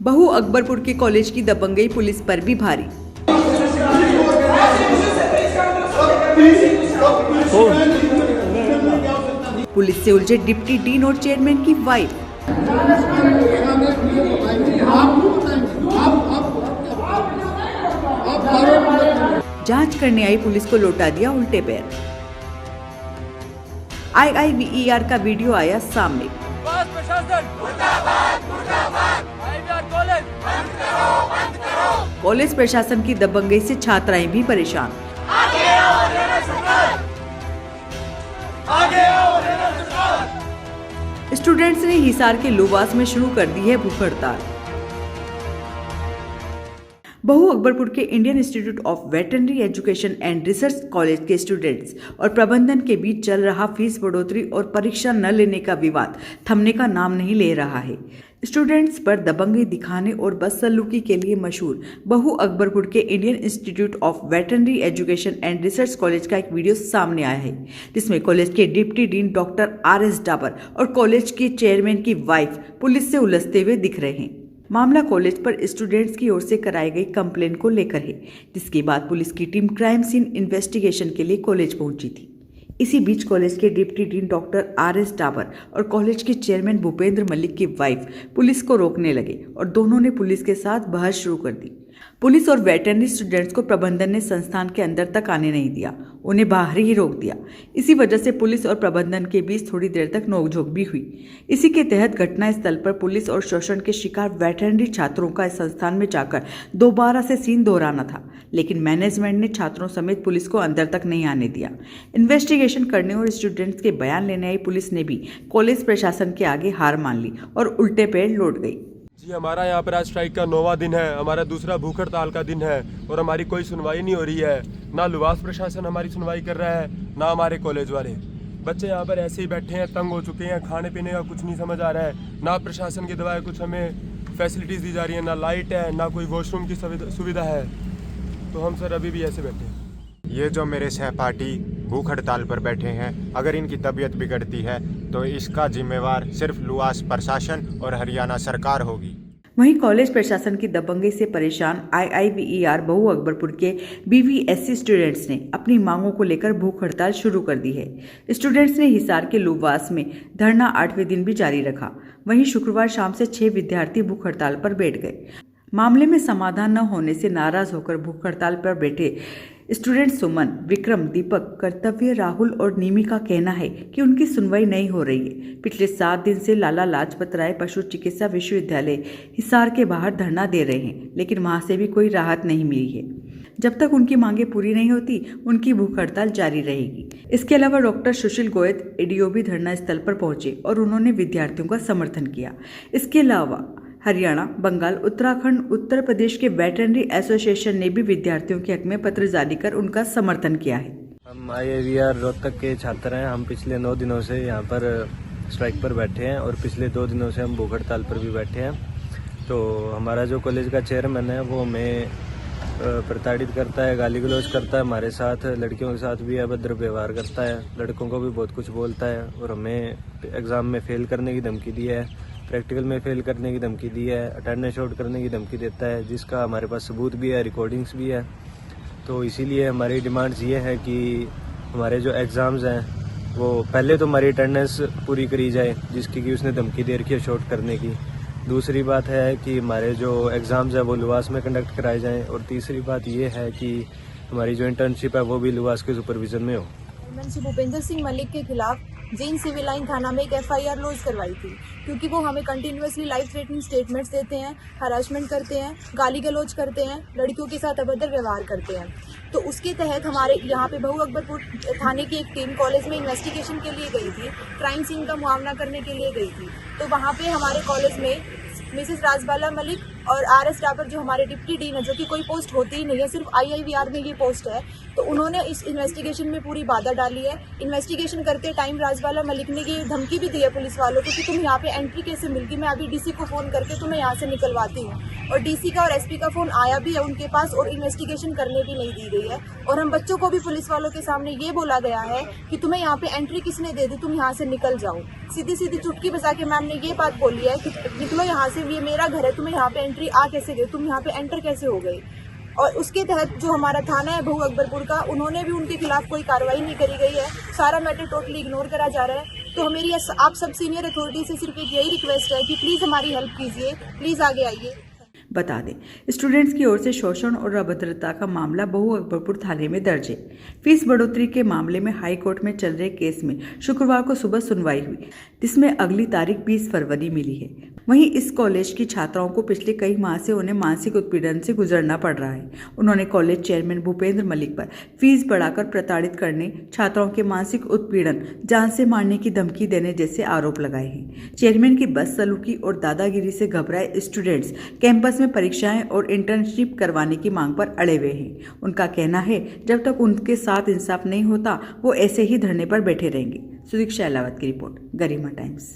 बहू अकबरपुर के कॉलेज की दबंगई पुलिस पर भी भारी। पुलिस से उलझे डिप्टी डीन और चेयरमैन की वाइफ। जांच करने आई पुलिस को लौटा दिया उल्टे पैर। IIVER का वीडियो आया सामने। कॉलेज प्रशासन की दबंगई से छात्राएं भी परेशान। स्टूडेंट्स ने हिसार के लुवास में शुरू कर दी है भूख हड़ताल। बहू अकबरपुर के Indian institute of veterinary education and research college के स्टूडेंट्स और प्रबंधन के बीच चल रहा फीस बढ़ोतरी और परीक्षा न लेने का विवाद थमने का नाम नहीं ले रहा है। स्टूडेंट्स पर दबंगई दिखाने और बदसलूकी के लिए मशहूर बहू अकबरपुर के Indian institute of veterinary education and research college का एक वीडियो सामने आया है, जिसमें कॉलेज के deputy dean doctor RS Dabur और कॉलेज के चेयरमैन की वाइफ पुलिस से उलझते हुए दिख रहे हैं। मामला कॉलेज पर स्टूडेंट्स की ओर से कराई गई कंप्लेंट को लेकर है, जिसके बाद पुलिस की टीम क्राइम सीन इन्वेस्टिगेशन के लिए कॉलेज पहुंची थी। इसी बीच कॉलेज के deputy dean doctor RS Dabur और कॉलेज के चेयरमैन भूपेंद्र मलिक की वाइफ पुलिस को रोकने लगे और दोनों ने पुलिस के साथ बहस शुरू कर दी। पुलिस और वेटरनरी स्टूडेंट्स को प्रबंधन ने संस्थान के अंदर तक आने नहीं दिया, उन्हें बाहर ही रोक दिया। इसी वजह से पुलिस और प्रबंधन के बीच थोड़ी देर तक नोकझोंक भी हुई। इसी के तहत घटनास्थल पर पुलिस और शोषण के शिकार वेटरनरी छात्रों का इस संस्थान में जाकर दोबारा से सीन दोहराना था, लेकिन मैनेजमेंट ने छात्रों समेत पुलिस को अंदर तक नहीं आने दिया। इन्वेस्टिगेशन करने और स्टूडेंट्स के बयान लेने आई पुलिस ने भी कॉलेज प्रशासन के आगे हार मान ली और उल्टे पैर लौट गई। जी, हमारा यहाँ पर आज स्ट्राइक का 9वां दिन है, हमारा दूसरा भूख हड़ताल का दिन है और हमारी कोई सुनवाई नहीं हो रही है। ना लुवास प्रशासन हमारी सुनवाई कर रहा है, ना हमारे कॉलेज वाले। बच्चे यहाँ पर ऐसे ही बैठे हैं, तंग हो चुके हैं, खाने पीने का कुछ नहीं समझ आ रहा है। ना प्रशासन की दवाएं कुछ हमें फैसिलिटीज़ दी जा रही है, ना लाइट है, ना कोई वॉशरूम की सुविधा है। तो हम सर अभी भी ऐसे बैठे हैं। ये जो मेरे सहपाठी भूख हड़ताल पर बैठे हैं, अगर इनकी तबीयत बिगड़ती है तो इसका जिम्मेवार सिर्फ लुवास प्रशासन और हरियाणा सरकार होगी। वहीं कॉलेज प्रशासन की दबंगई से परेशान IIVER बहू अकबरपुर के BVSC स्टूडेंट्स ने अपनी मांगों को लेकर भूख हड़ताल शुरू कर दी है। स्टूडेंट्स ने हिसार के लुवास में धरना 8वें दिन भी जारी रखा। वहीं शुक्रवार शाम से 6 विद्यार्थी भूख हड़ताल पर बैठ गए। मामले में समाधान न होने से नाराज होकर भूख हड़ताल पर बैठे स्टूडेंट सुमन, विक्रम, दीपक, कर्तव्य, राहुल और निमी का कहना है कि उनकी सुनवाई नहीं हो रही है। पिछले 7 दिन से लाला लाजपत राय पशु चिकित्सा विश्वविद्यालय हिसार के बाहर धरना दे रहे हैं, लेकिन वहां से भी कोई राहत नहीं मिली है। जब तक उनकी मांगे पूरी नहीं होती, उनकी भूख हड़ताल जारी रहेगी। इसके अलावा डॉक्टर सुशील गोयत ADO भी धरना स्थल पर पहुंचे और उन्होंने विद्यार्थियों का समर्थन किया। इसके अलावा हरियाणा, बंगाल, उत्तराखंड, उत्तर प्रदेश के वेटरनरी एसोसिएशन ने भी विद्यार्थियों के हक में पत्र जारी कर उनका समर्थन किया है। हम IIVER रोहतक के छात्र हैं। हम पिछले 9 दिनों से यहाँ पर स्ट्राइक पर बैठे हैं और पिछले 2 दिनों से हम भूख हड़ताल पर भी बैठे हैं। तो हमारा जो कॉलेज का चेयरमैन है वो हमें प्रताड़ित करता है, गाली गलौज करता है, हमारे साथ लड़कियों के साथ भी अभद्र व्यवहार करता है, लड़कों को भी बहुत कुछ बोलता है और हमें एग्ज़ाम में फेल करने की धमकी दी है, प्रैक्टिकल में फेल करने की धमकी दी है, अटेंडेंस शॉर्ट करने की धमकी देता है, जिसका हमारे पास सबूत भी है, रिकॉर्डिंग्स भी है। तो इसीलिए हमारी डिमांड्स ये है कि हमारे जो एग्ज़ाम्स हैं वो पहले तो हमारी अटेंडेंस पूरी करी जाए, जिसकी कि उसने धमकी दे रखी है शॉर्ट करने की। दूसरी बात है कि हमारे जो एग्ज़ाम्स हैं वो लुवास में कंडक्ट कराए जाएँ और तीसरी बात ये है कि हमारी जो इंटर्नशिप है वो भी लुवास के सुपरविज़न में हो। श्री भूपेंद्र सिंह मलिक के खिलाफ जैन सिविल लाइन थाना में एक FIR लॉन्च करवाई थी, क्योंकि वो हमें कंटिन्यूअसली लाइफ थ्रेटनिंग स्टेटमेंट्स देते हैं, हरासमेंट करते हैं, गाली गलौज करते हैं, लड़कियों के साथ अभद्र व्यवहार करते हैं। तो उसके तहत हमारे यहाँ पे बहू अकबरपुर थाने की एक टीम कॉलेज में इन्वेस्टिगेशन के लिए गई थी, क्राइम सीन का मुआयना करने के लिए गई थी। तो वहाँ पे हमारे कॉलेज में मिसेस राजबाला मलिक और RS डाबर जो हमारे डिप्टी डीन है, जो कि कोई पोस्ट होती ही नहीं है, सिर्फ IIVER में ये पोस्ट है, तो उन्होंने इस इन्वेस्टिगेशन में पूरी बाधा डाली है। इन्वेस्टिगेशन करते टाइम राजबाला मलिक ने ये धमकी भी दी है पुलिस वालों को कि तुम यहाँ पे एंट्री कैसे मिल गई, मैं अभी DC को फ़ोन करके तुम्हें यहाँ से निकलवाती हूँ। और डीसी का और एसपी का फोन आया भी है उनके पास और इन्वेस्टिगेशन करने भी नहीं दी गई है। और हम बच्चों को भी पुलिस वालों के सामने ये बोला गया है कि तुम्हें यहाँ पे एंट्री किसने दे दी, तुम यहाँ से निकल जाओ। सीधी सीधी चुटकी बजा के मैम ने ये बात बोली है कि निकलो यहाँ से, ये मेरा घर है, तुम्हें यहाँ पे एंट्री आ कैसे गई, तुम यहाँ पे एंटर कैसे हो गई। और उसके तहत जो हमारा थाना है बहू अकबरपुर का, उन्होंने भी उनके खिलाफ कोई कार्रवाई नहीं करी गई है, सारा मैटर टोटली इग्नोर करा जा रहा है। तो मेरी आप सब सीनियर अथॉरिटी से सिर्फ एक यही रिक्वेस्ट है कि प्लीज़ हमारी हेल्प कीजिए, प्लीज़ आगे आइए। बता दें, स्टूडेंट्स की ओर से शोषण और अभद्रता का मामला बहू अकबरपुर थाने में दर्ज है। फीस बढ़ोतरी के मामले में हाई कोर्ट में चल रहे केस में शुक्रवार को सुबह सुनवाई हुई, जिसमें अगली तारीख 20 फरवरी मिली है। वहीं इस कॉलेज की छात्राओं को पिछले कई माह से उन्हें मानसिक उत्पीड़न से गुजरना पड़ रहा है। उन्होंने कॉलेज चेयरमैन भूपेंद्र मलिक पर फीस बढ़ाकर प्रताड़ित करने, छात्राओं के मानसिक उत्पीड़न, जान से मारने की धमकी देने जैसे आरोप लगाए हैं। चेयरमैन की बदसलूकी और दादागिरी से घबराए स्टूडेंट्स कैंपस में परीक्षाएं और इंटर्नशिप करवाने की मांग पर अड़े हुए हैं। उनका कहना है जब तक उनके साथ इंसाफ नहीं होता वो ऐसे ही धरने पर बैठे रहेंगे। सुदीक्षा अहलावत की रिपोर्ट, गरिमा टाइम्स।